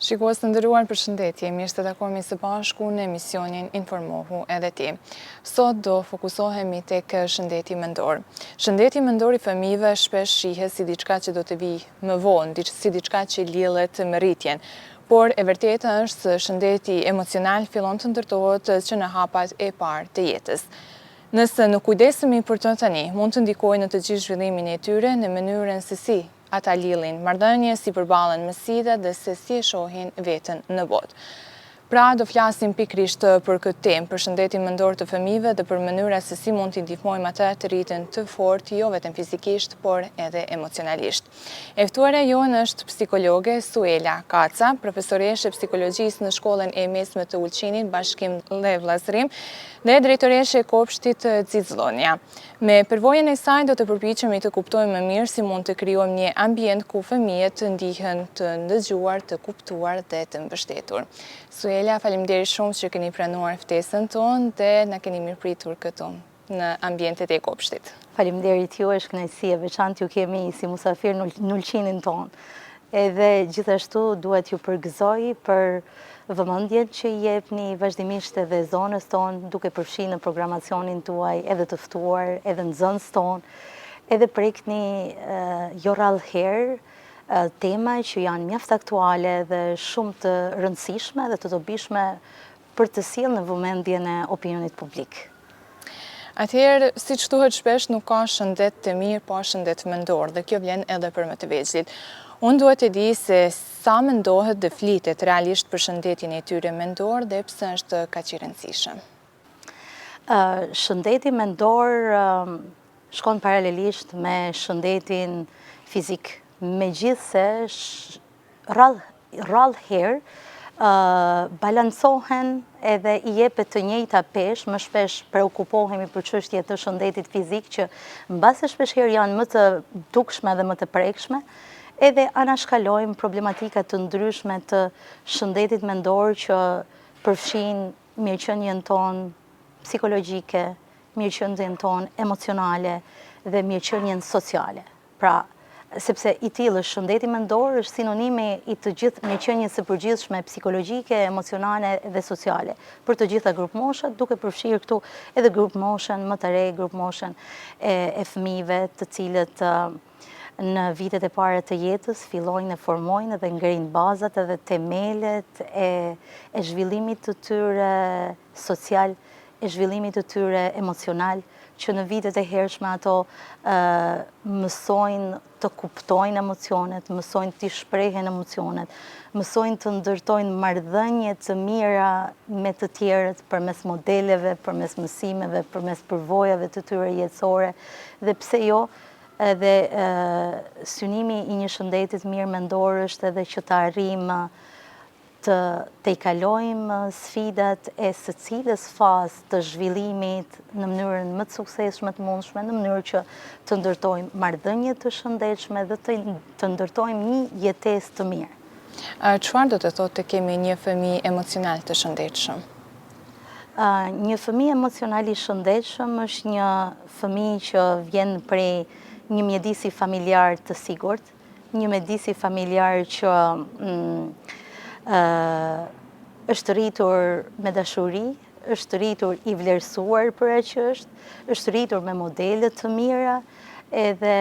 Shikues të nderuar, përshëndetje, mirë se takohemi së bashku në emisionin Informohu edhe ti. Sot do fokusohemi tek shëndeti mendor. Shëndeti mendor i fëmijëve shpesh shihet si diçka që do të vijë më vonë, si diçka që lidhet me rritjen. Por e vërteta është se shëndeti emocional fillon të ndërtohet që në hapat e parë të jetës. Nëse nuk kujdesemi për të tani, mund të ndikojë në të gjithë zhvillimin e tyre në mënyrën se si ata lidhin marrëdhënie, si përballen me sfida dhe se si e shohin veten në botë. Pra, do flasim pikërisht për këtë temë, për shëndetin mendor të fëmijëve dhe për mënyra se si mund t'i ndihmojmë ata të rriten të fortë, jo vetëm fizikisht, por edhe emocionalisht. E ftuara jonë është psikologe Suela Kaca, profesoreshe psikologjisë në shkollën e mesme të Ulqinit, Bashkim Lev Vllazërim, dhe drejtoreshe e kopshtit Xixllonia. Me përvojën e saj do të përpiqemi të kuptojmë më mirë si mund të krijojmë një ambient ku fëmijët të ndihen të ndëgjuar, të kuptuar dhe të mbështetur. Suela, faleminderit shumë që keni pranuar ftesën tonë dhe na keni mirëpritur këtu në ambientet e kopshtit. Faleminderit ju, është kënaqësi e veçantë ju kemi si musafir në Ulqinin tonë. Edhe gjithashtu duhet ju përgëzoj për vëmendjen që i jepni vazhdimisht edhe zonës tonë, duke përfshirë në programacionin tuaj edhe të ftuar, edhe nxënës tonë, edhe prekni jo rrallëherë tema që janë mjaft aktuale dhe shumë të rëndësishme dhe të dobishme për të sjellë në vëmendjen e opinionit publik. Atëherë, siç thuhet shpesh, nuk ka shëndet të mirë pa shëndet mendor, dhe kjo vlen edhe për më të vegjëlit. Unë duhet të di se sa mendohet dhe flitet realisht për shëndetin e tyre mendor dhe pse është kaq i rëndësishëm. Shëndeti mendor shkon paralelisht me shëndetin fizik. Megjithse rrallëherë balancohen edhe i jepet të njëjta peshë, më shpesh preokupohemi për çështje të shëndetit fizik që mbase shpeshherë janë më të dukshme dhe më të prekshme, edhe anashkalojmë problematika të ndryshme të shëndetit mendor që përfshin mirëqenien tonë psikologjike, mirëqenien tonë emocionale dhe mirëqenien sociale. Pra, sepse i tillë shëndeti mendor është sinonimi i të gjithë mirëqenies së përgjithshme psikologjike, emocionale dhe sociale për të gjitha grup moshat, duke përfshirë këtu edhe grup moshën më të re, grup moshën e fëmijëve, të cilët në vitet e para të jetës fillojnë e formojnë dhe ngrenë bazat edhe themelet e zhvillimit të tyre social, e zhvillimit të tyre emocional, që në vitet e hershme ato mësojnë të kuptojnë emocionet, mësojnë të shprehen emocionet, mësojnë të ndërtojnë marrëdhënie të mira me të tjerët përmes modeleve, përmes mësimeve, përmes përvojave të tyre jetësore, dhe pse jo, edhe synimi i një shëndetit mirë mendor është edhe që të arrijmë të i kalojmë sfidat e secilës fazë të zhvillimit në mënyrën më të suksesshme të mundshme, në mënyrë që të ndërtojmë marrëdhënie të shëndetshme dhe të ndërtojmë një jetesë të mirë. Çfarë do të thotë të kemi një fëmijë emocional të shëndetshëm? Një fëmijë emocional i shëndetshëm është një fëmijë që vjen prej një mjedisi familjar të sigurt, një mjedisi familjar që është rritur me dashuri, është rritur i vlerësuar për atë që është rritur me modele të mira, edhe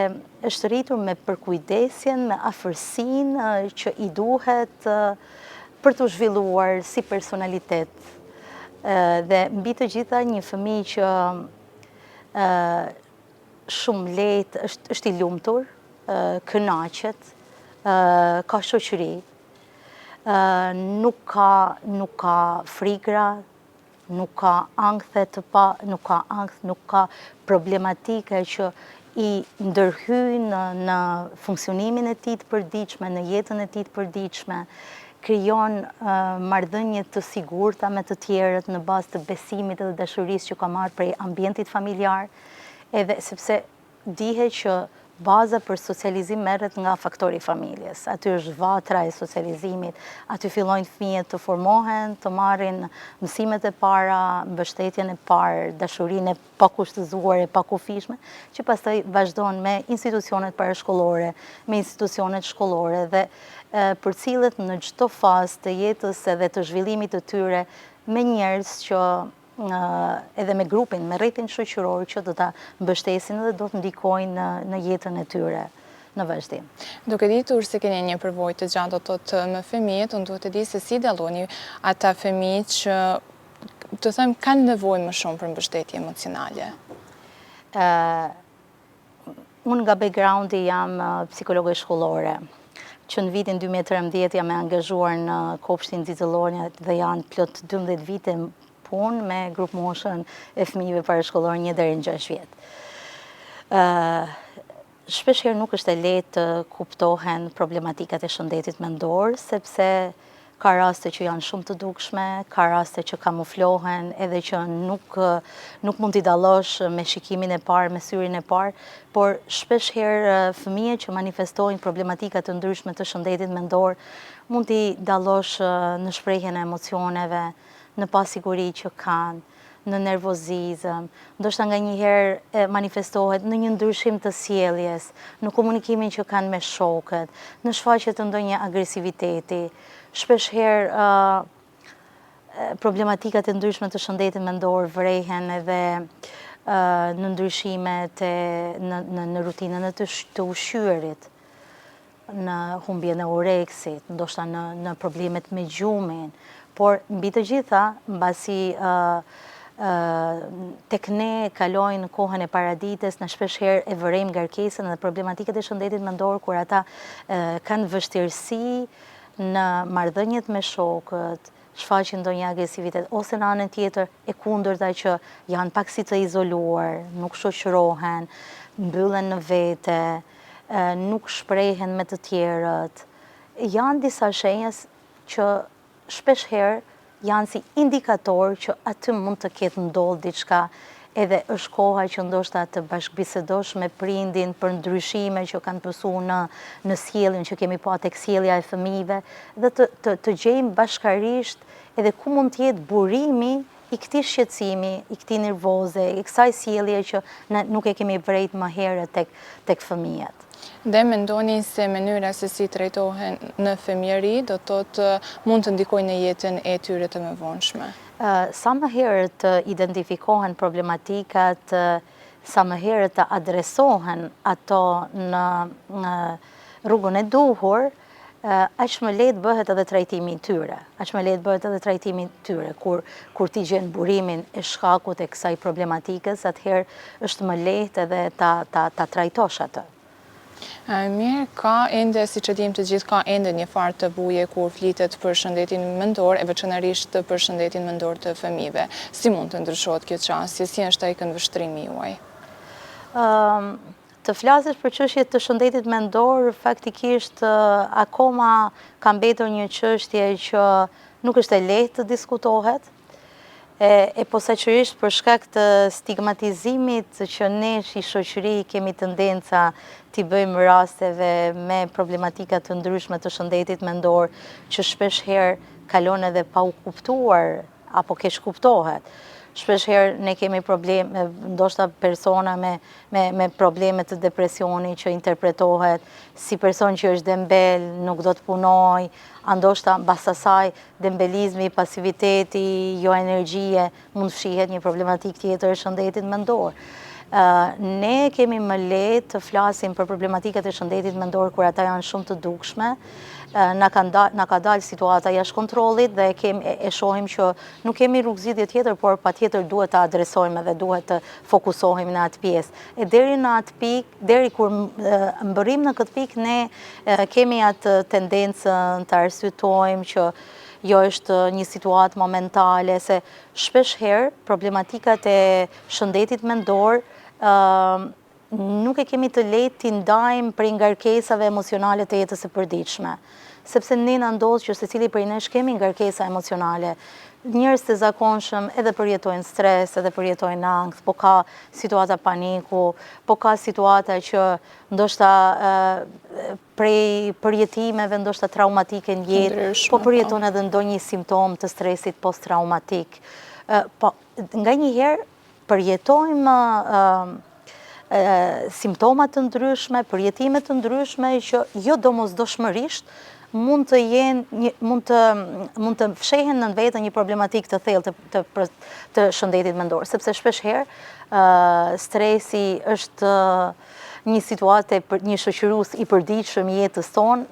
është rritur me përkujdesjen, me afërsinë që i duhet për të zhvilluar si personalitet. Dhe mbi të gjitha një fëmijë që shumë lehtë është i lumtur, kënaqet, ka shoqëri, nuk ka frikra, nuk ka ankth, nuk ka problematika që i ndërhyjnë në funksionimin e tij të përditshme, në jetën e tij të përditshme, krijon marrëdhënie të sigurta me të tjerët në bazë të besimit dhe dashurisë që ka marrë prej ambientit familjar, edhe sepse dihet që baza për socializim merret nga faktori familjes. Aty është vatra e socializimit, aty fillojnë fëmijët të formohen, të marrin mësimet e para, mbështetjen e parë, dashurinë e pakushtëzuar e pakufishme, që pastaj vazhdon me institucionet parashkollore, me institucionet shkollore dhe për cilët në çdo fazë të jetës edhe të zhvillimit të tyre me njerëz që edhe me grupin, me rrethin shoqëror që do ta mbështesin dhe do të ndikojnë në jetën e tyre në vazhdim. Duke ditur se keni një përvojë të gjatë do të thotë me fëmijët, unë duhet të di se si dalloni ata fëmijë që të them kanë nevojë më shumë për mbështetje emocionale. Unë nga backgroundi jam psikologe shkollore, që në vitin 2013 jam e angazhuar në kopshtin nxitëllor dhe janë plot 12 vite punë me grup moshën e fëmijëve parashkollor 1 deri në 6 vjet. Shpeshherë nuk është e lehtë të kuptohen problematikat e shëndetit mendor, sepse ka raste që janë shumë të dukshme, ka raste që kamuflohen edhe që nuk mund t'i dallosh me shikimin e parë, me syrin e parë, por shpeshherë fëmijët që manifestojnë problematika të ndryshme të shëndetit mendor mund t'i dallosh në shprehjen e emocioneve, në pasiguri që kanë, në nervozizëm, ndoshta nganjëherë manifestohet në një ndryshim të sjelljes, në komunikimin që kanë me shokët, në shfaqje të ndonjë agresiviteti. Shpeshherë problematikat e ndryshme të shëndetit mendor vrehen edhe në ndryshimet në rutinën e të ushqyerit, në humbjen e oreksit, ndoshta në problemet me gjumin, por mbi të gjitha, mbasi tek ne kalojnë kohën e paradites, në shpeshherë e vërejmë ngarkesën dhe problematikat e shëndetit mendor kur ata kanë vështirësi në marrëdhëniet me shokët, shfaqin ndonjë agresivitet, ose në anën tjetër e kundërta që janë pak si të izoluar, nuk shoqërohen, mbyllen në vete, nuk shprehen me të tjerët. Janë disa shenjës që shpeshherë janë si indikator që aty mund të ketë ndodhur diçka, edhe është koha që ndoshta të bashkëbisedosh me prindin për ndryshime që kanë pësuar në sjelljen që kemi pa tek sjellja e fëmijëve dhe të gjejmë bashkarisht edhe ku mund të jetë burimi i këtij shqetësimi, i këtij nervoze, i kësaj sjellje që ne nuk e kemi vrejt më herët tek fëmijët. Dhe mendoni se mënyra se si trajtohen në fëmijëri do të thotë mund të ndikojnë në jetën e tyre të mëvonshme? Sa më herët të identifikohen problematikat, sa më herët të adresohen ato në rrugën e duhur, aq më lehtë bëhet edhe trajtimi i tyre. Aq më lehtë bëhet edhe trajtimi i tyre. Kur ti gjen burimin e shkakut e kësaj problematikës, atëherë është më lehtë edhe ta trajtosh atë. Mirë, ka ende, si që dim të gjithë, ka ende një farë të buje kur flitet për shëndetin mendor, e veçanërisht për shëndetin mendor të fëmijëve. Si mund të ndryshohet kjo çështje, si është ai këndvështrimi juaj? Të flasësh për çështjet të shëndetit mendor, faktikisht akoma ka mbetur një çështje që nuk është e lehtë të diskutohet. E posaçërisht për shkak të stigmatizimit që ne si shoqëri kemi tendenca t'i bëjmë rasteve me problematika të ndryshme të shëndetit mendor që shpeshherë kalon edhe pa u kuptuar apo keq kuptohet. Shpeshherë ne kemi probleme, ndoshta persona me probleme të depresionit që interpretohet si person që është dembel, nuk do të punoj, ndoshta mbas asaj dembelizmi, pasiviteti, jo energjie, mund fshihet një problematikë tjetër e shëndetit mendor. Ne kemi më lehtë të flasim për problematikat e shëndetit mendor kur ata janë shumë të dukshme. Na ka dalë situata jashtë kontrollit dhe e shohim që nuk kemi rrugëzidhje tjetër, por patjetër duhet të adresojmë dhe duhet të fokusohemi në atë pjesë. E deri në atë pikë, deri kur mbërrim në këtë pikë, ne kemi atë tendencën të arsyetojmë që jo është një situatë momentale, se shpesh herë problematikat e shëndetit mendor nuk e kemi të lehtë t'i ndajmë prej ngarkesave emocionale të jetës së përditshme. sepse ne na ndodh që secili prej nesh kemi ngarkesa emocionale. Njerëz të zakonshëm edhe përjetojnë stres, edhe përjetojnë ankth, po ka situata paniku, po ka situata që ndoshta prej përjetimeve ndoshta traumatike në jetë, po përjeton edhe ndonjë simptom të stresit post-traumatik. Po, nga njëherë përjetojmë simptomat të ndryshme, përjetimet të ndryshme që jo domosdoshmërisht mund të fshehen në vetë një problematik të thellë të shëndetit mendor, sepse shpesh herë stresi është një situatë një shoqërues i përditshëm i jetës tonë,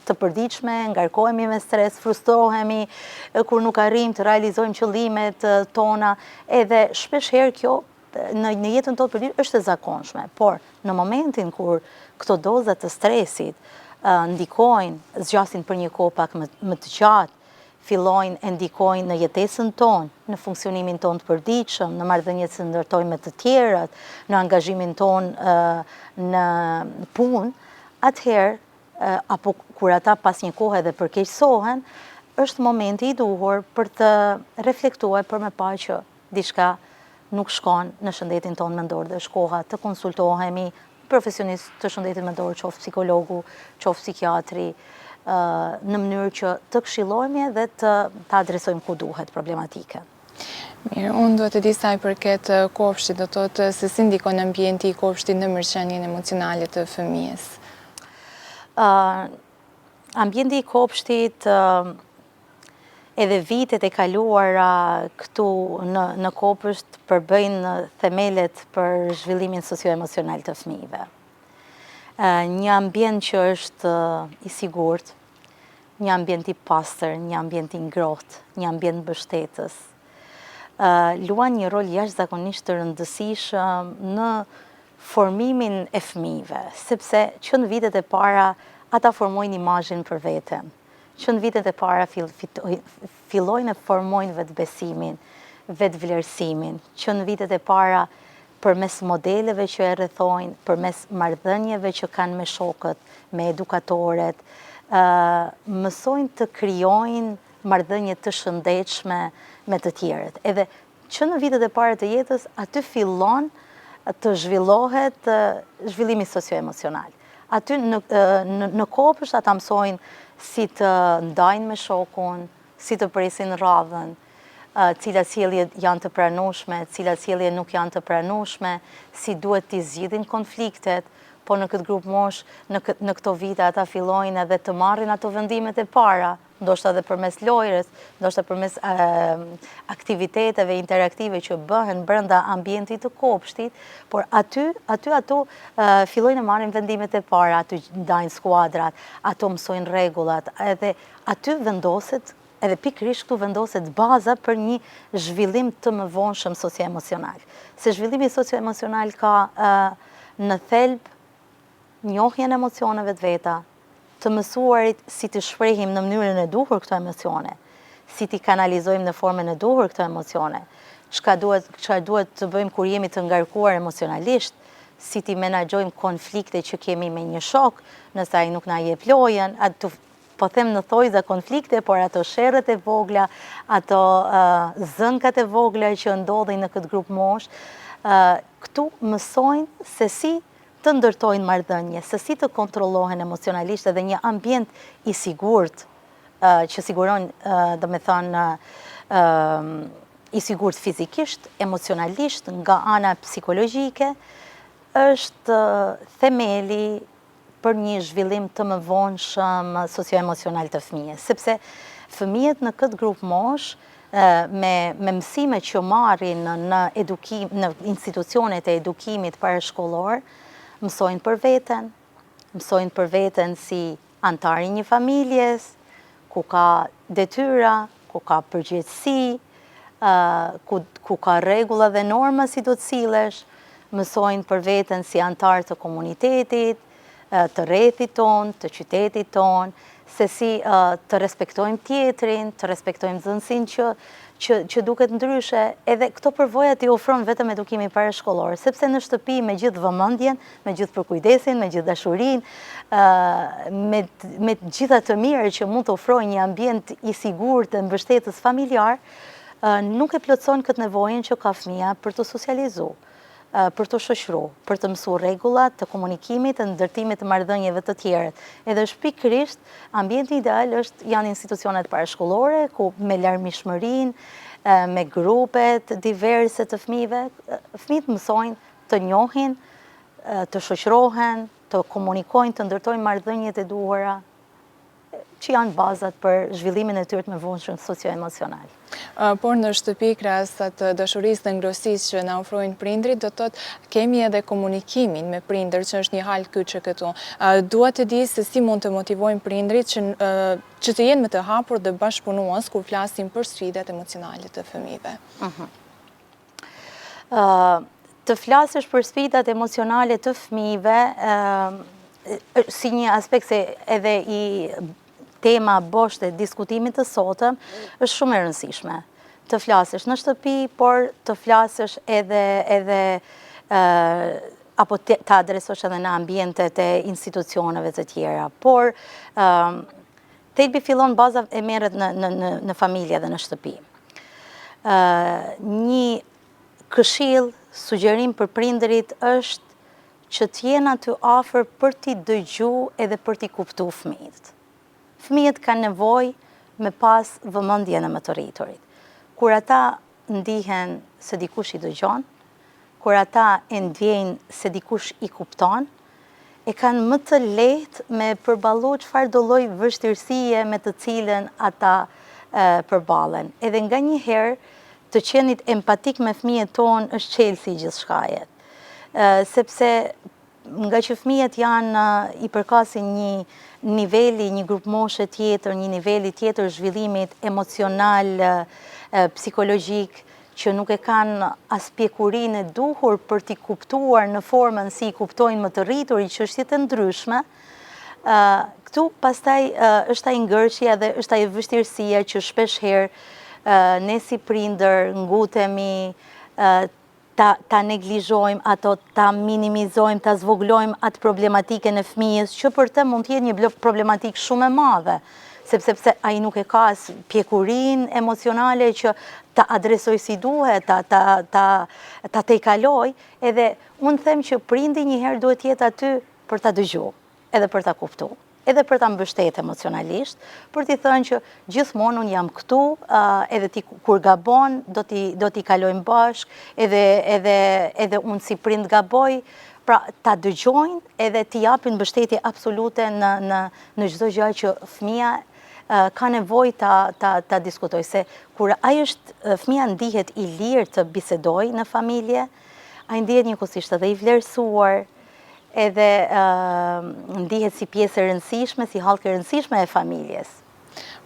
të përditshme, ngarkohemi me stres, frustrohemi kur nuk arrijmë të realizojmë qëllimet tona, edhe shpesh herë kjo në jetën tonë përditshme është e zakonshme, por në momentin kur këto doza të stresit ndikojnë, zgjasin për një kohë pak më të gjatë, fillojnë e ndikojnë në jetesën tonë, në funksionimin tonë të përditshëm, në marrëdhëniet që ndërtojmë me të tjerët, në angazhimin tonë në punë, atëherë, apo kur ata pas një kohë edhe përkeqësohen, është momenti i duhur për të reflektuar për me pa që diçka nuk shkon në shëndetin tonë mendor dhe shkoha të konsultohemi profesionist të shëndetit mendor, qoftë psikologu, qoftë psikiatri, në mënyrë që të këshillojmë dhe të adresojmë ku duhet problematike. Mirë, unë duhet të di sa i përket kopshtit, do të thotë se si ndikon ambienti i kopshtit në mirëqenien emocionale të fëmijës. Ambienti i kopshtit edhe vitet e kaluara këtu në kopsht përbëjnë themelet për zhvillimin socio-emocional të fëmijëve. Një ambient që është i sigurt, një ambient i pastër, një ambient i ngrohtë, një ambient mbështetës, luan një rol jashtëzakonisht të rëndësishëm në formimin e fëmijëve, sepse që në vitet e para ata formojnë imazhin për veten. Që në vitet e para fillojnë e formojnë vetë besimin, vetë vlerësimin, që në vitet e para përmes modeleve që e rrethojnë, përmes marrëdhënieve që kanë me shokët, me edukatorët, mësojnë të krijojnë marrëdhënie të shëndetshme me të tjerët. Edhe që në vitet e para të jetës, aty fillon të zhvillohet zhvillimi socio-emocional. Aty në kopsht ata mësojnë si të ndajnë me shokun, si të presin radhën, cilat sjellje janë të pranueshme, cilat sjellje nuk janë të pranueshme, si duhet t'i zgjidhin konfliktet, po në këtë grup mosh, në këto vite ata fillojnë edhe të marrin ato vendimet e para, ndoshta edhe përmes lojës, ndoshta përmes aktiviteteve interaktive që bëhen brenda ambientit të kopshtit, por aty ato fillojnë të marrin vendimet e para, aty ndajnë skuadrat, ato mësojnë rregullat, edhe aty vendoset, edhe pikërisht këtu vendoset baza për një zhvillim të mëvonshëm socio-emocional. Se zhvillimi socio-emocional ka në thelb njohjen e emocioneve të veta, të mësuarit si të shprehim në mënyrën e duhur këto emocione, si t'i kanalizojmë në formën e duhur këto emocione, çka duhet të bëjmë kur jemi të ngarkuar emocionalisht, si t'i menaxhojmë konflikte që kemi me një shok, nëse ai nuk na jep lojën, po them në thojza konflikte, por ato sherrët e vogla, ato zënkat e vogla që ndodhin në këtë grup mosh, këtu mësojnë se si të ndërtojnë marrëdhënie, se si të kontrollohen emocionalisht edhe një ambient i sigurt, që siguron, domethënë, i sigurt fizikisht, emocionalisht, nga ana psikologjike, është themeli për një zhvillim të mëvonshëm socio-emocional të fëmijës, sepse fëmijët në këtë grup mosh, me mësimet që marrin në institucionet e edukimit parashkollor, mësojnë për veten si antari një familjes, ku ka detyra, ku ka përgjegjësi, ku ka rregulla dhe norma si do të sillesh, mësojnë për veten si antar të komunitetit, të rrethit tonë, të qytetit tonë, se si të respektojmë tjetrin, të respektojmë zënsin që duket ndryshe, edhe këto përvojat i ofron vetëm edukimi parashkollor, sepse në shtëpi me gjithë vëmendjen, me gjithë përkujdesin, me gjithë dashurinë, me gjitha të mirë që mund të ofrojë një ambient i sigurt dhe mbështetës familjar, nuk e plotëson këtë nevojën që ka fëmia për të socializuar, për të shoqëru, për të mësuar rregullat të komunikimit, të ndërtimit të marrëdhënieve të tjera. Edhe pikërisht ambienti ideal janë institucionet parashkollore, ku me larmishmërinë, me grupet diverse të fëmijëve, fëmijët mësojnë të njohin, të shoqërohen, të komunikojnë, të ndërtojnë marrëdhëniet e duhura, që janë bazat për zhvillimin e tyre të mëvonshëm socio-emocional. Por në shtëpi, krahasat dashurisë dhe ngrohtësisë që na ofrojnë prindrit, do të thotë kemi edhe komunikimin me prindër, që është një hal kyçe këtu. Dua të di se si mund të motivojmë prindrit që të jenë më të hapur dhe bashkëpunues kur flasim për sfidat emocionale të fëmijëve. Të flasësh për sfidat emocionale të fëmijëve si një aspekt se edhe i tema boshtë e diskutimit të sotëm është shumë e rëndësishme. Të flasësh në shtëpi, por të flasësh edhe apo të adresosh edhe në ambientet e institucioneve të tjera. Por thelbi fillon, baza e merret në familje dhe në shtëpi. Një këshill, sugjerim për prindërit është që t'jenë aty afër për t'i dëgjuar edhe për t'i kuptuar fëmijët. Fëmijët kanë nevojë me pas vëmendjen e më të rriturit. Kur ata ndihen se dikush i dëgjon, kur ata e ndjejnë se dikush i kupton, e kanë më të lehtë me përballu çfarë do lloj vështirësie me të cilën ata përballen. Edhe nganjëherë të qenit empatik me fëmijët tonë është çelësi i gjithçkaje. Sepse nga që fëmijët i përkasin një niveli, një grup moshe tjetër, një niveli tjetër zhvillimit emocional, psikologjik, që nuk e kanë as pjekurinë e duhur për t'i kuptuar në formën si i kuptojnë më të rritur i çështjet e ndryshme, këtu pastaj është ai ngërçja dhe është ai vështirësia që shpesh herë ne si prindër ngutemi, ta neglizhojmë ato, ta minimizojmë, ta zvoglojmë atë problematike në fëmijës, që për të mund të jetë një problematik shumë e madhe, sepse ai nuk e ka as pjekurinë emocionale që ta adresoj si duhet, ta tejkaloj, edhe unë them që prindi njëherë duhet jetë aty për ta dëgjuar, edhe për ta kuptuar, edhe për ta mbështetur emocionalisht, për t'i thënë që gjithmonë unë jam këtu, edhe ti kur gabon, do t'i kalojmë bashkë, edhe unë si prind gaboj, pra ta dëgjojnë edhe t'i japin mbështetje absolute në çdo gjë që fëmia ka nevojë ta diskutojë, se kur fëmia ndihet i lirë të bisedojë në familje, ai ndihet njëkohësisht edhe i vlerësuar, edhe ndihet si pjesë e rëndësishme, si hallkë e rëndësishme e familjes.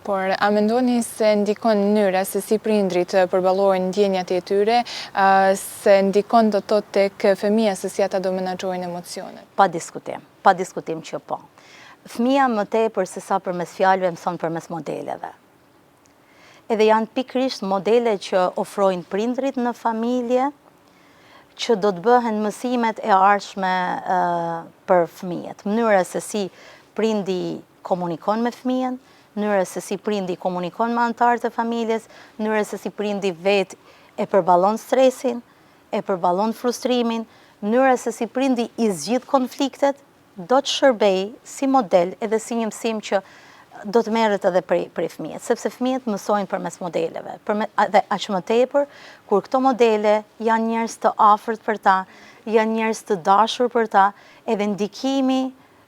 Por a mendoni se ndikon mënyra se si prindrit përballojnë ndjenjat e tyre, se ndikon do të thotë tek fëmia se si ata do menaxhojnë emocionet? Pa diskutim që po. Fëmia më tepër se sa përmes fjalëve mëson përmes modeleve. Edhe janë pikërisht modele që ofrojnë prindrit në familje, që do të bëhen mësimet e ardhshme për fëmijët. Mënyra se si prindi komunikon me fëmijën, mënyra se si prindi komunikon me anëtarët e familjes, mënyra se si prindi vetë e përballon stresin, e përballon frustrimin, mënyra se si prindi i zgjidh konfliktet, do të shërbej si model edhe si një mësim që do të merret edhe prej fëmijët, sepse fëmijët mësojnë përmes modeleve. Dhe aq më tepër, kur këto modele janë njerëz të afërt për ta, janë njerëz të dashur për ta, edhe ndikimi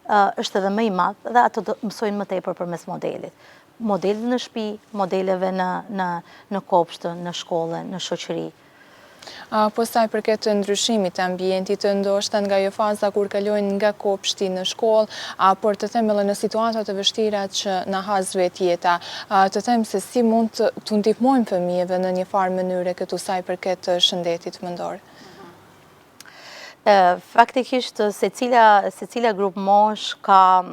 është edhe më i madh dhe ato do mësojnë më tepër përmes modelit. Modelet në shtëpi, modeleve në kopshtë, në shkollë, në shoqëri. Po sa i përket të ndryshimit të ambientit, ndoshta nga ajo faza kur kalojnë nga kopshti në shkollë, por të them edhe në situata të vështira që na has vetjeta, të them se si mund të ndihmojmë fëmijëve në një farë mënyre këtu sa i përket shëndetit mendor. Faktikisht secila grup mosh ka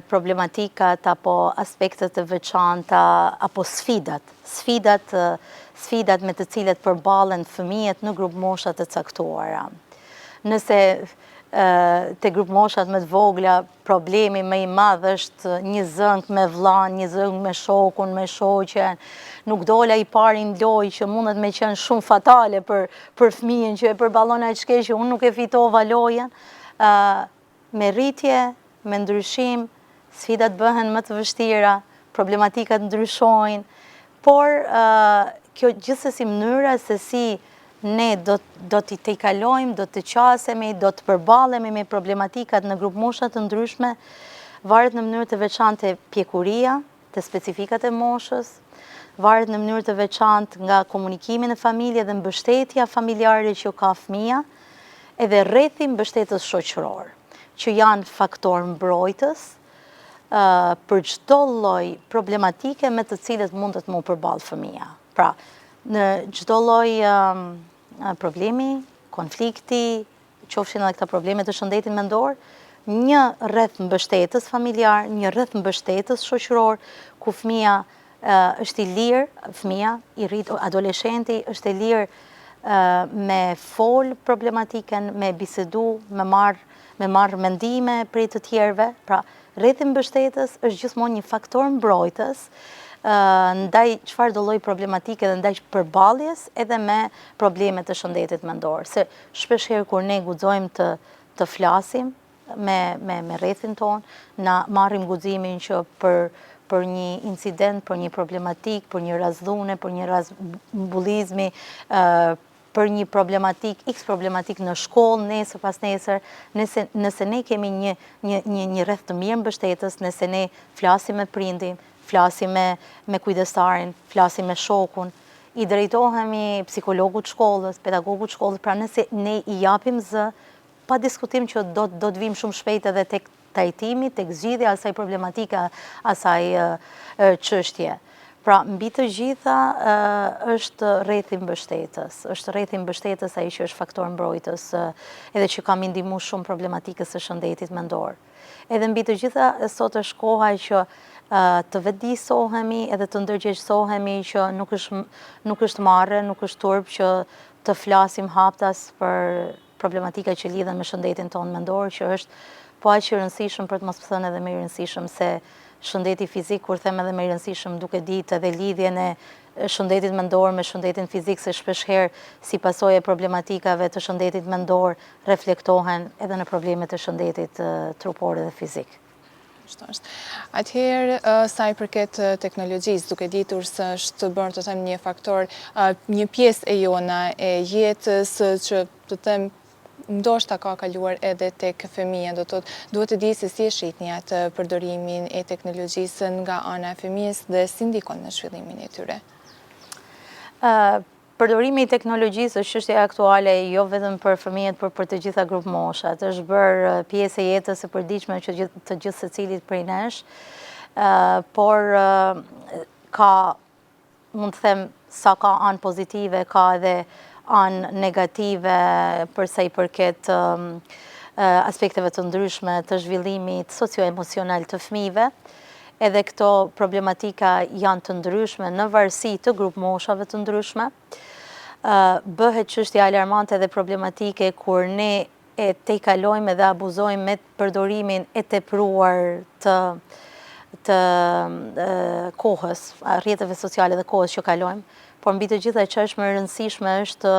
problematikat apo aspektet të veçanta apo sfidat me të cilet përballen fëmijët në grup moshat të caktuara. Nëse te grup moshat më të vogla problemi më i madh është një zënk me vllain, një zënk me shokun, me shoqen, nuk dola i pari në lojë që mundet me qenë shumë fatale për fëmijën që e përballon aq shkeq që unë nuk e fitova lojën. Me rritje, me ndryshim, sfidat bëhen më të vështira, problematikat ndryshojnë, por kjo gjithsesi mënyra se si ne do t'i tejkalojmë, do të qasemi, do të përballemi me problematikat në grup mosha të ndryshme, varet në mënyrë të veçantë pjekuria, të specifikat e moshës, varet në mënyrë të veçantë nga komunikimi në familje dhe mbështetja familjare që ka fëmia, edhe rrethi mbështetës shoqëror, që janë faktor mbrojtës për çdo lloj problematike me të cilët mundet mu përballë fëmia. Pra, në çdo lloj problemi, konflikti, qofshin edhe këta probleme të shëndetit mendor, një rreth mbështetës familjar, një rreth mbështetës shoqëror, ku fëmia është i lirë, fëmia i rrit adoleshenti është i lirë me fol problematiken, me bisedu, me marrë mendime prej të tjerëve. Pra, rrethi mbështetës është gjithmonë një faktor mbrojtës ndaj çfarë do lloj problematike dhe ndaj përballjes edhe me probleme të shëndetit mendor. Se shpesh herë kur ne guxojmë të flasim me rrethin ton, na marrim guximin që për një incident, për një problematik, për një rast dhune, për një rast mbullizmi, për një x problematik në shkollë, nesër pas nesër, nëse ne kemi një rreth të mirë mbështetës, nëse ne flasim me prindin, flasim me kujdestarin, flasim me shokun, i drejtohemi psikologut shkollës, pedagogut shkollës, pra nëse ne i japim zë, pa diskutim që do të vim shumë shpejt edhe tek trajtimi, tek zgjidhja asaj problematika, asaj çështje. Pra, mbi të gjitha është rrethi mbështetës. Është rrethi mbështetës ai që është faktor mbrojtës, edhe që ka më ndihmu shumë problematikës së shëndetit mendor. Edhe mbi të gjitha, sot është koha që të vetëdijsohemi edhe të ndërgjegjësohemi që nuk është marrë, nuk është turp që të flasim haptas për problematika që lidhen me shëndetin tonë mendor, që është po aq i rëndësishëm për të mos thënë edhe më i rëndësishëm se shëndeti fizik, kur them edhe më i rëndësishëm duke ditë edhe lidhjen e shëndetit mendor me shëndetin fizik, se shpeshherë si pasojë e problematikave të shëndetit mendor reflektohen edhe në problemet e shëndetit trupor dhe fizik. Atëherë, sa i përket teknologjisë, duke ditur se është bërë të them një faktor, një pjesë e jona e jetës që të them ndoshta ka kaluar edhe tek fëmija, duhet të di se si e shihni atë përdorimin e teknologjisë nga ana e fëmijës dhe si ndikon në zhvillimin e tyre. Përdorimi i teknologjisë është çështje aktuale jo vetëm për fëmijët, por për të gjitha grup moshat. Është bërë pjesë e jetës së përditshme që të gjithë secilit prej nesh, por ka, mund të them, sa ka anë pozitive, ka edhe anë negative përsa i përket aspekteve të ndryshme të zhvillimit socio-emocional të fëmijëve. Edhe këto problematika janë të ndryshme në varësi të grup moshave të ndryshme. Bëhet çështje alarmante dhe problematike kur ne e tejkalojmë dhe abuzojmë me përdorimin e tepruar të kohës, rrjeteve sociale dhe kohës që kalojmë, por mbi të gjitha që është më e rëndësishme është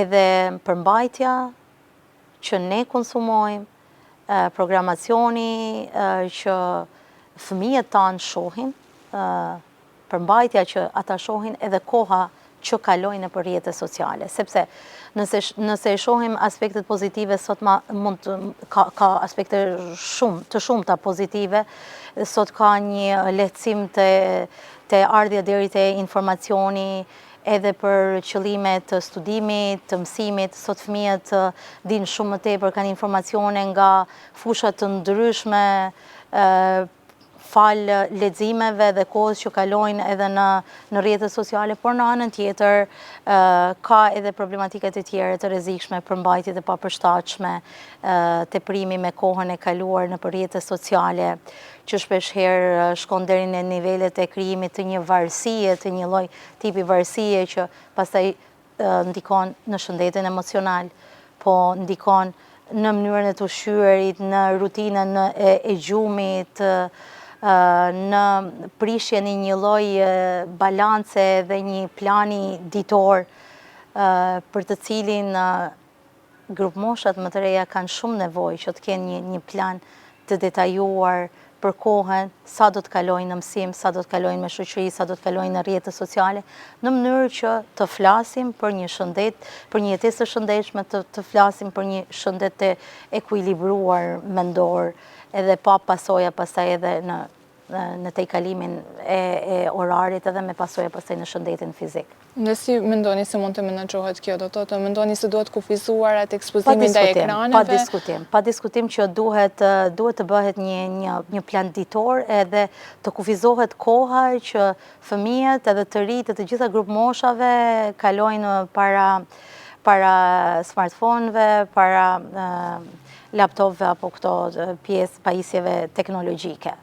edhe përmbajtja që ne konsumojmë, programacioni që fëmijët tanë shohin, përmbajtja që ata shohin edhe koha që kalojnë për rrjete sociale. Sepse nëse e shohim aspektet pozitive, sot ka aspekte të shumta pozitive, sot ka një lehtësim të ardhja deri te informacioni, edhe për qëllime të studimit, të mësimit. Sot fëmijët dinë shumë më tepër, kanë informacione nga fushat të ndryshme, falë leximeve dhe kohës që kalojnë edhe në rrjetet sociale, por në anën tjetër ka edhe problematikat e tjera të rrezikshme, përmbajtjet e papërshtatshme, teprimi me kohën e kaluar në rrjetet sociale, që shpesh herë shkon deri në nivelet e krijimit të një varësie, të një lloj tipi varësie që pastaj ndikon në shëndetin emocional, po ndikon në mënyrën e të ushqyerit, në rutinën e gjumit, në prishjen e një lloj balance dhe një plani ditor për të cilin grupmoshat më të reja kanë shumë nevojë që të kenë një plan të detajuar për kohën, sa do të kalojnë në mësim, sa do të kalojnë me shoqëri, sa do të kalojnë në rrjetet sociale, në mënyrë që të flasim për një shëndet, për një jetesë të shëndetshme, të flasim për një shëndet të ekuilibruar mendor, edhe pa pasoja pastaj edhe në tejkalimin e orarit edhe me pasoja pastaj në shëndetin fizik. Dhe si mendoni se mund të menaxhohet kjo? Do të mendoni se duhet kufizuar atë ekspozimin ndaj ekraneve? Pa diskutim që duhet të bëhet një plan ditor edhe të kufizohet koha që fëmijët edhe të rinjtë të gjitha grup moshave kalojnë para smartphone-ve, para laptopve apo këto pjesë pajisjeve teknologjike.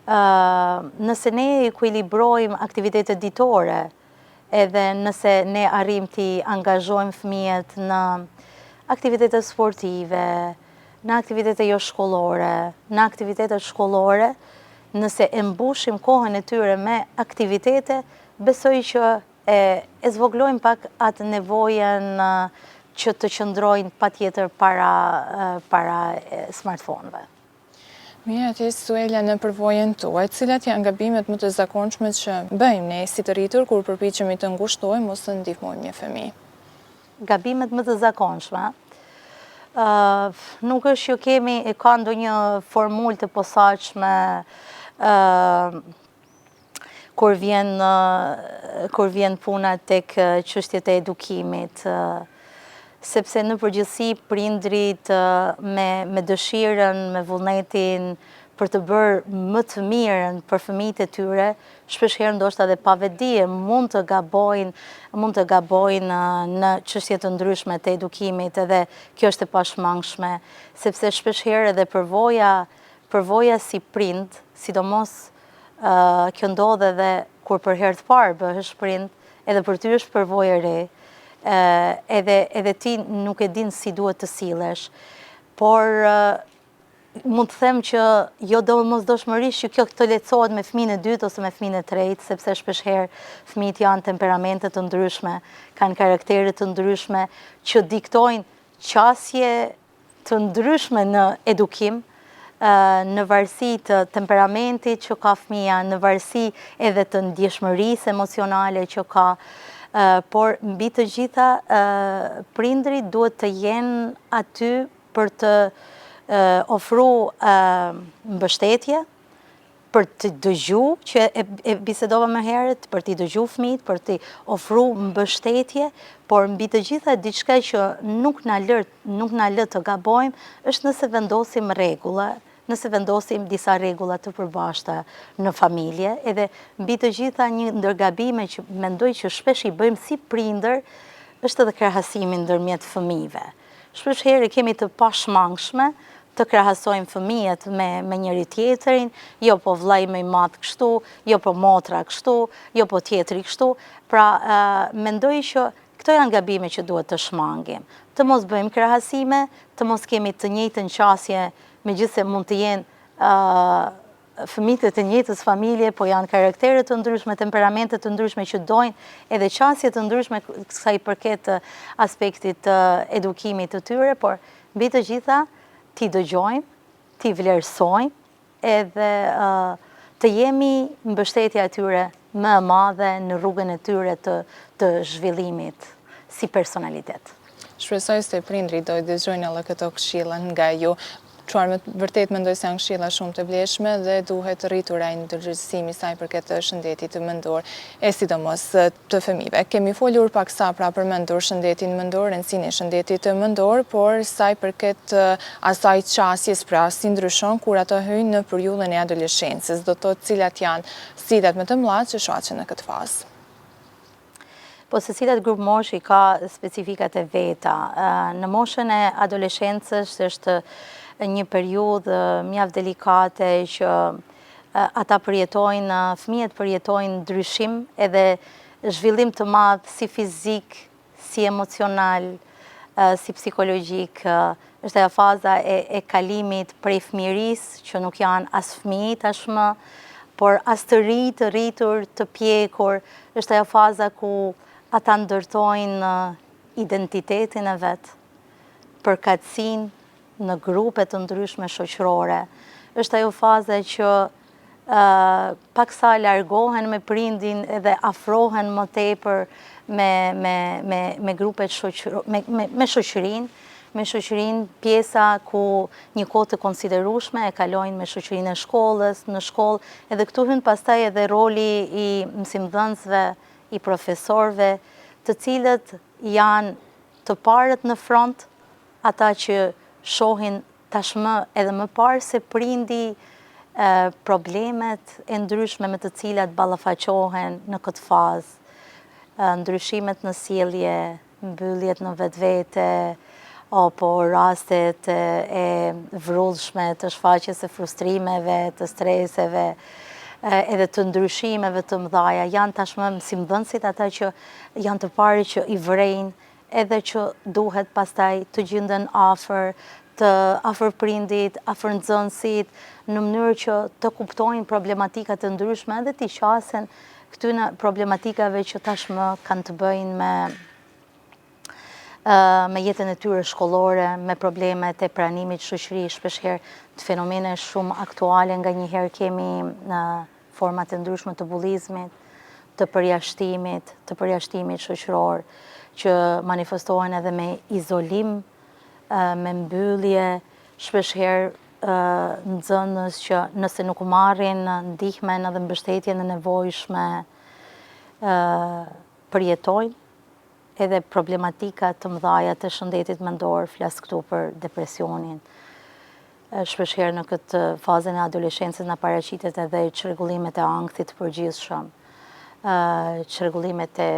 Nëse ne ekuilibrojmë aktivitetet ditore, edhe nëse ne arrim t'i angazhojmë fëmijët në aktivitetet sportive, në aktivitetet jo shkollore, në aktivitetet shkollore, nëse e mbushim kohën e tyre me aktivitete, besoj që e zvoglojmë pak atë nevojën që të qëndrojnë patjetër para smartphone-ve. Mirë, ti Suela, në përvojën tuaj, cilat janë gabimet më të zakonshme që bëjmë ne si të rritur kur përpiqemi të ngushtojmë ose ndihmojmë një fëmijë? Gabimet më të zakonshme, nuk është që ka ndonjë formulë të posaçme kur vjen puna tek çështjet e edukimit, sepse në përgjithësi prindrit me dëshirën, me vullnetin për të bërë më të mirën për fëmijët e tyre, shpeshherë ndoshta edhe pa vetdije mund të gabojnë në çështje të ndryshme të edukimit, edhe kjo është e pashmangshme, sepse shpeshherë edhe përvoja si prind, sidomos kjo ndodh edhe kur për herë të parë bëhesh prind, edhe për ty është përvojë e re, edhe ti nuk e din si duhet të sillesh, por mund të them që jo domosdoshmërisht që kjo të lehtësohet me fëmijën e dytë ose me fëmijën e tretë, sepse shpeshherë fëmijët janë temperamente të ndryshme, kanë karaktere të ndryshme që diktojnë qasje të ndryshme në edukim, në varësi të temperamentit që ka fëmija, në varësi edhe të ndjeshmërisë emocionale që ka, por mbi të gjitha prindrit duhet të jenë aty për të ofru mbështetje, për të dëgju, që e bisedova më herët, për t'i dëgju fëmijët, për t'i ofru mbështetje, por mbi të gjitha diçka që nuk na lë të gabojmë, është nëse vendosim rregulla, nëse vendosim disa rregulla të përbashkëta në familje, edhe mbi të gjitha një ndër gabime që mendoj që shpesh i bëjmë si prindër, është edhe krahasimi ndërmjet fëmijëve. Shpesh herë kemi të pashmangshme të krahasojmë fëmijët me njëri tjetrin, jo po vllai më i madh kështu, jo po motra kështu, jo po tjetri kështu. Pra, mendoj që këto janë gabime që duhet të shmangim. Të mos bëjmë krahasime, të mos kemi të njëjtën qasje, megjithëse mund të jenë fëmijët e të njëjtës familje, po janë karaktere të ndryshme, temperamente të ndryshme që dojnë edhe qasje të ndryshme sa i përket aspektit të edukimit të tyre, por mbi të gjitha t'i dëgjojmë, t'i vlerësojmë, edhe të jemi mbështetja e tyre më e madhe në rrugën e tyre të zhvillimit si personalitet. Shpresoj se prindrit do të dëgjojnë edhe këto këshilla nga ju. çfarë vërtet mendoj se janë këshilla shumë të vlefshme dhe duhet rritur ai ndërgjegjësimi sa i përket shëndetit mendor e sidomos të fëmijëve. Kemi folur paksa pra përmendur shëndetin mendor, rëndësinë e shëndetit mendor, por sa i përket asaj qasjes pra si ndryshon kur ato hyjnë në periudhën e adoleshencës, do të thotë cilat janë sfidat më të mëdha që shfaqen në këtë fazë. Po se cilat grup moshi ka specifikat e veta. Në moshën e adoleshencës është një periudhë mjaft delikate që ata fëmijët përjetojnë ndryshim edhe zhvillim të madh si fizik, si emocional, si psikologjik. Është ajo faza e kalimit prej fëmijërisë që nuk janë as fëmijë tashmë, por as të rritur, të pjekur. Është ajo faza ku ata ndërtojnë identitetin e vetë, përkatësinë në grupe të ndryshme shoqërore. Është ajo faza që paksa largohen me prindin edhe afrohen më tepër me grupet me shoqërinë, pjesa ku një kohë të konsiderueshme e kalojnë me shoqërinë e shkollës, në shkollë, edhe këtu hyn pastaj edhe roli i mësimdhënësve, i profesorëve, të cilët janë të parët në front, ata që shohin tashmë edhe më parë se prindi problemet e ndryshme me të cilat ballafaqohen në këtë fazë. Ndryshimet në sjellje, mbylljet në vetvete, apo rastet e vrrullshme të shfaqjes së frustrimeve, të streseve, edhe të ndryshimeve të mëdhaja. Janë tashmë mësimdhënësit ata që janë të parë që i vrejnë, edhe që duhet pastaj të gjenden afër prindit, afër nxënësit, në mënyrë që të kuptojnë problematikat të ndryshme edhe t'i qasen këtyre problematikave që tashmë kanë të bëjnë me jetën e tyre shkollore, me problemet e pranimit shoqëri, shpeshherë të fenomene shumë aktuale, nganjëherë kemi në format e ndryshme të bullizmit, të përjashtimit shoqëror, që manifestohen edhe me izolim, me mbyllje, shpeshherë nxënës që nëse nuk marrin ndihmën edhe mbështetjen e nevojshme, përjetojnë edhe problematika të mëdha të shëndetit mendor, flas këtu për depresionin. Shpeshherë në këtë fazën e adoleshencës na paraqitet edhe çrregullimet e ankthit të përgjithshëm, çrregullimet e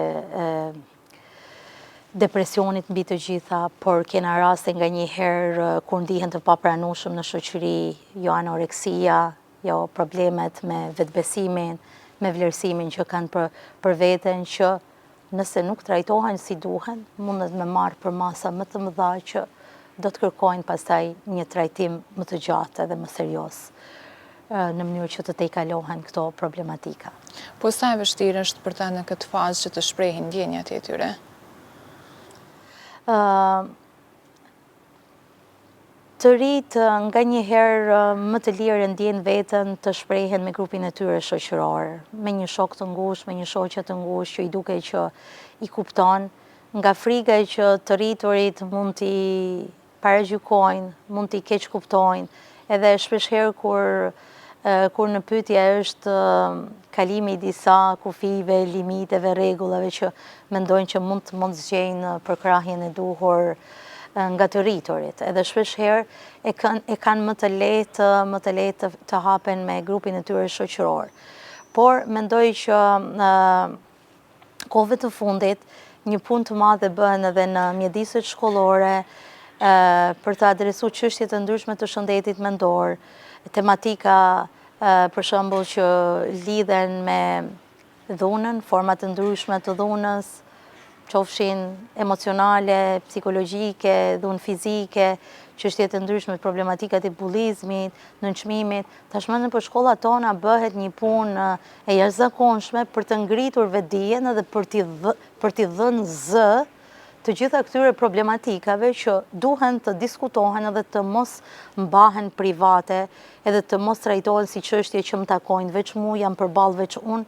depresionit mbi të gjitha, por kena raste nganjëherë kur ndihen të papranueshëm në shoqëri, jo anoreksia, jo problemet me vetbesimin, me vlerësimin që kanë për veten, që nëse nuk trajtohen si duhen, mundet me marrë për masa më të mëdha që do të kërkojnë pastaj një trajtim më të gjatë edhe më serioz në mënyrë që të tejkalohen këto problematika. Po sa e vështirë është për ta në këtë fazë që të shprehin ndjenjat e tyre? Të rritë nga njëherë më të lirë ndjen veten të shprehen me grupin e tyre shoqëror, me një shok të ngushtë, me një shoqe të ngushtë që i duke që i kupton, nga frika që të rriturit mund t'i paragjykojnë, mund t'i keq kuptojnë, edhe shpeshherë kur në pyetje është kalimi i disa kufive, limiteve, rregullave që mendojnë që mund të zgjejnë përkrahjen e duhur nga të rriturit. Edhe shpeshherë e kanë më të lehtë të hapen me grupin e tyre shoqëror. Por mendoj që kohëve të fundit një punë të madhe bëhen edhe në mjediset shkollore për të adresuar çështje të ndryshme të shëndetit mendor, tematika për shembull që lidhen me dhunën, forma të ndryshme të dhunës, qofshin emocionale, psikologjike, dhunë fizike, çështje të ndryshme, problematikat e bullizmit, nënçmimit. Tashmë nëpër shkollat tona bëhet një punë e jashtëzakonshme për të ngritur vetdijen edhe për t'i dhënë zë të gjitha këtyre problematikave që duhen të diskutohen edhe të mos mbahen private, edhe të mos trajtohen si çështje që më takojnë veç mua, jam përballë veç unë,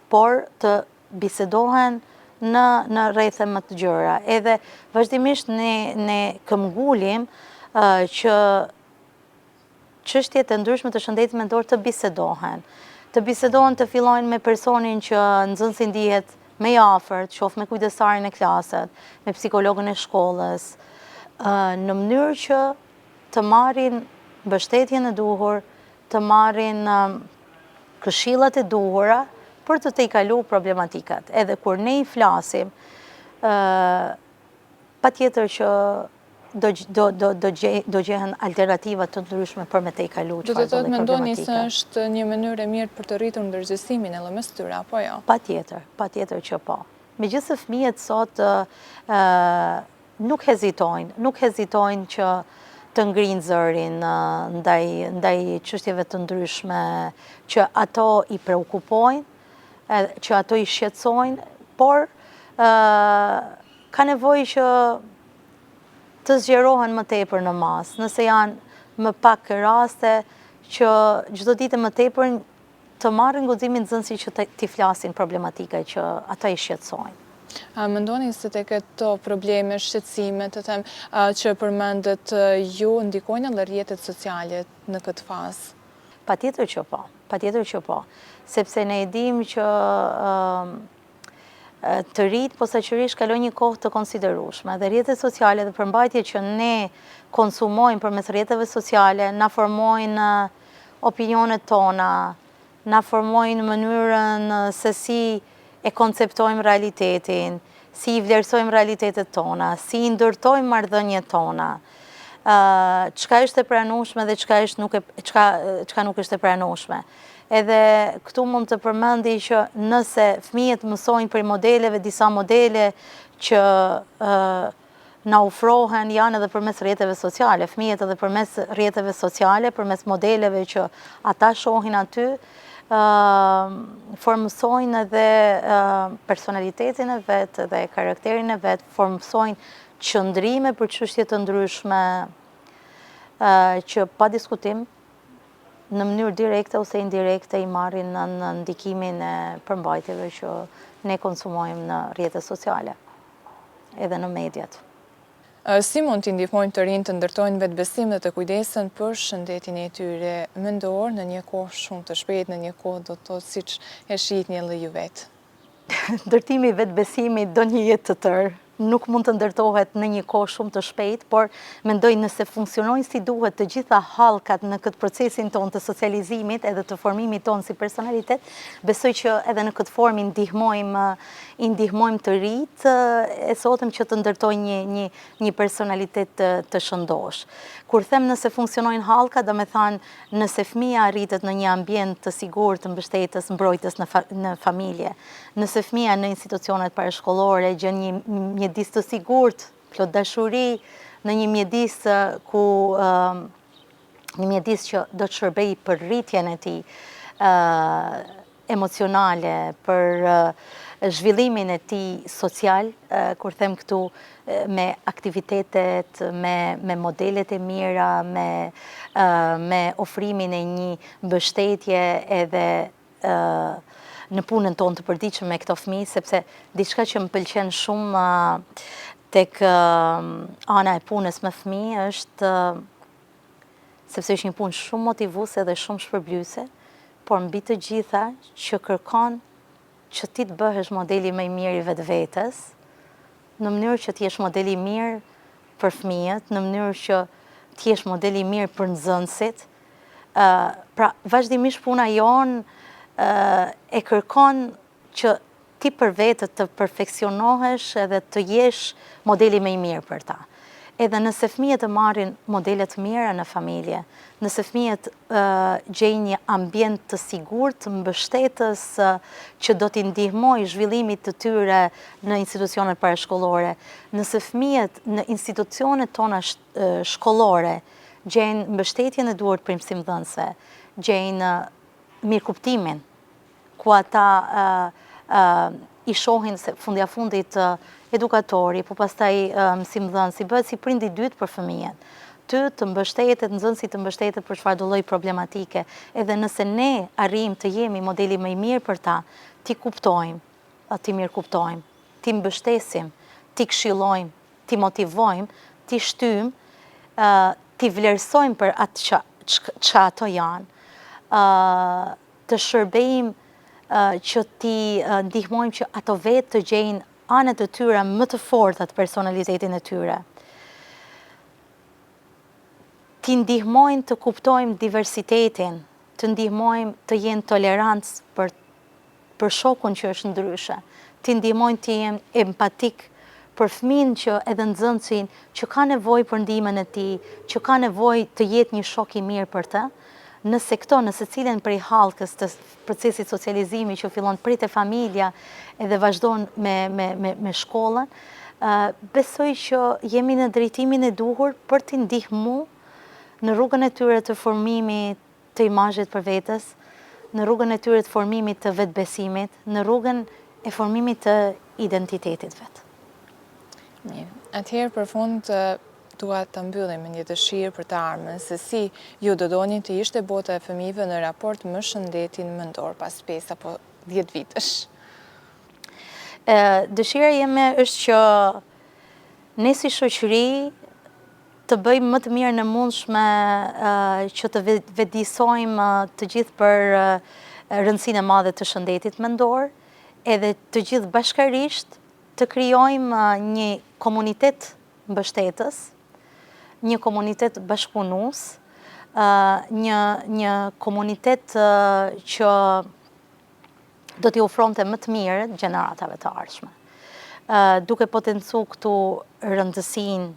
por të bisedohen në rrethe më të gjëra. Edhe vazhdimisht ne këmbgulim që çështjet e ndryshme të shëndetit mendor të bisedohen. Të fillojnë me personin që nxënësi ndihet më i afërt, qoftë me kujdestarin e klaset, me psikologën e shkollës, në mënyrë që të marrin mbështetjen e duhur, të marrin këshillat e duhura për të tejkaluar problematikat. Edhe kur ne i flasim, patjetër që do gjehen alternativa të ndryshme për me tejkaluar çfarë do të mendoni se është një mënyrë e mirë për të rritur ndërgjegjësimin edhe mes tyre apo jo? Patjetër që po. Megjithëse fëmijët sot nuk hezitojnë që të ngrinë zërin ndaj çështjeve të ndryshme që ato i preokupojnë, që ato i shqetësojnë, por ka nevojë që të zgjerohen më tepër në masë, nëse janë më pak raste që çdo ditë më tepër të marrin guximin nxënësi që t'i flasin problematika që ata i shqetësojnë. A mendoni se tek këto probleme, shqetësime, të them që përmendet ju ndikojnë edhe rrjetet sociale në këtë fazë? Patjetër që po, sepse ne e dimë që të rinjt posaçërisht kalojnë një kohë të konsiderueshme dhe rrjetet sociale dhe përmbajtjet që ne konsumojmë përmes rrjeteve sociale na formojnë opinionet tona, na formojnë mënyrën se si e konceptojmë realitetin, si i vlerësojmë realitetet tona, si i ndërtojmë marrëdhëniet tona, çka është e pranueshme dhe çka nuk është e pranueshme. Edhe këtu mund të përmendi që nëse fëmijët mësojnë për modeleve, disa modele që na ofrohen janë edhe përmes rrjeteve sociale, fëmijët edhe përmes rrjeteve sociale, përmes modeleve që ata shohin aty, formësojnë edhe personalitetin e vet dhe karakterin e vet, formësojnë qëndrime për çështje të ndryshme që pa diskutim në mënyrë direkte ose indirekte i marrin në ndikimin e përmbajtjeve që ne konsumojmë në rrjetet sociale, edhe në mediat. Si mund t'i ndihmojmë të rinjt të ndërtojnë vetbesim dhe të kujdesen për shëndetin e tyre mendor në një kohë shumë të shpejtë, në një kohë do të thotë siç e shihni edhe ju vetë? Ndërtimi i vetbesimit do një jetë të tërë. Nuk mund të ndërtohet në një kohë shumë të shpejtë, por mendoj nëse funksionojnë si duhet të gjitha hallkat në këtë procesin ton të socializimit edhe të formimit ton si personalitet, besoj që edhe në këtë formë i ndihmojmë të rinjt e sotëm që të ndërtojnë një personalitet të shëndosh. Kur them nëse funksionojnë hallkat, do me thënë nëse fëmia rritet në një ambient të sigurt, të mbështetës, mbrojtës në familje, nëse fëmia në institucionet parashkollore gjen një mjedis të sigurt, plot dashuri, në një mjedis që do të shërbej për rritjen e tij emocionale, për zhvillimin e tij social, kur them këtu me aktivitetet, me modelet e mira, me ofrimin e një mbështetje edhe në punën tonë të përditshme me këto fëmijë, sepse diçka që më pëlqen shumë tek ana e punës me fëmijë është sepse është një punë shumë motivuese dhe shumë shpërblyese, por mbi të gjitha që kërkon që ti të bëhesh modeli më i mirë i vetvetes, në mënyrë që të jesh modeli i mirë për fëmijët, në mënyrë që të jesh modeli i mirë për nxënësit. Pra, vazhdimisht puna jonë e kërkon që ti për vetë të perfeksionohesh edhe të jesh modeli më i mirë për ta. Edhe nëse fëmijët të marrin modele të mira në familje, nëse fëmijët gjejnë një ambient të sigurt, të mbështetës që do t'i ndihmojë zhvillimit të tyre në institucionet parashkollore, nëse fëmijët në institucionet tona shkollore gjejnë mbështetjen e duhur prej mësimdhënësve, gjejnë mirëkuptimin, ku ata i shohin se fundit edukatori, po pastaj mësimdhënësi, bëhet si prindi i dytë për fëmijën. Ty të mbështetet, nxënësi të mbështetet për çfarëdo lloj problematike, edhe nëse ne arrijmë të jemi modeli më i mirë për ta, ti kuptojmë, ti mirëkuptojmë, ti mbështesim, ti këshillojmë, ti motivojmë, ti shtyjmë, ti vlerësojmë për atë që ato janë, të shërbejmë që ti ndihmojmë që ato vetë të gjejnë anët e tyre më të forta të personalitetin e tyre. Ti ndihmojmë të kuptojmë diversitetin, të ndihmojmë të jenë tolerancë për shokun që është ndryshe, ti ndihmojmë të jenë empatik për fëmin që edhe nxënësin që ka nevojë për ndihmën e tij, që ka nevojë të jetë një shok i mirë për të, nëse cilën prej hallkës të procesit socializimi që fillon prej te familja edhe vazhdon me shkollën, besoj që jemi në drejtimin e duhur për t'i ndihmuar në rrugën e tyre të formimit të imazhit për vetes, në rrugën e tyre të formimit të vetbesimit, në rrugën e formimit të identitetit vet. Mirë. Atëherë për fund dua të mbyllim me një dëshirë për të ardhmen se si ju do doni të ishte bota e fëmijëve në raport me shëndetin mendor pas 5 apo 10 vitesh. Dëshira jeme është që ne si shoqëri të bëjmë më të mirë në mundshme që të vetëdijsojmë të gjithë për rëndësinë e madhe të shëndetit mendor, edhe të gjithë bashkërisht të krijojmë një komunitet mbështetës, një komunitet bashkëpunues, një komunitet që do t'i ofronte më të mirë gjeneratave të ardhshme. Duke potencu këtu rëndësinë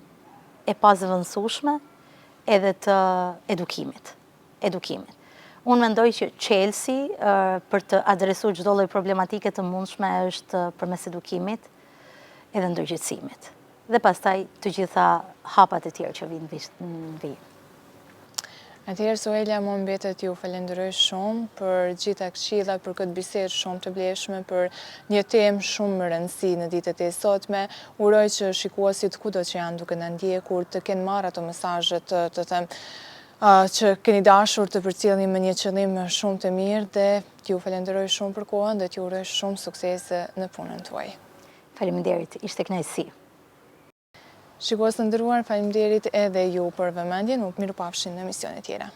e pazëvendësueshme edhe të edukimit. Unë mendoj që çelësi për të adresuar çdo lloj problematike të mundshme është përmes edukimit edhe ndërgjegjësimit. Dhe pastaj të gjitha hapat e tjerë që vinë në vijim. Atëherë, Suela, më mbetet ju falenderoj shumë për gjitha këshillat, për këtë bisedë shumë të vlefshme, për një temë shumë më rëndësi në ditët e sotme. Uroj që shikuesit kudo që janë duke na ndjekur të kenë marrë ato mesazhe të them që keni dashur të përcjellni me një qëllim shumë të mirë dhe t'ju falenderoj shumë për kohën dhe t'ju uroj shumë suksese në punën tuaj. Faleminderit, ishte kënaqësi. Shikues të nderuar, faleminderit edhe ju për vëmendjen, u mirupafshim në emisione tjera.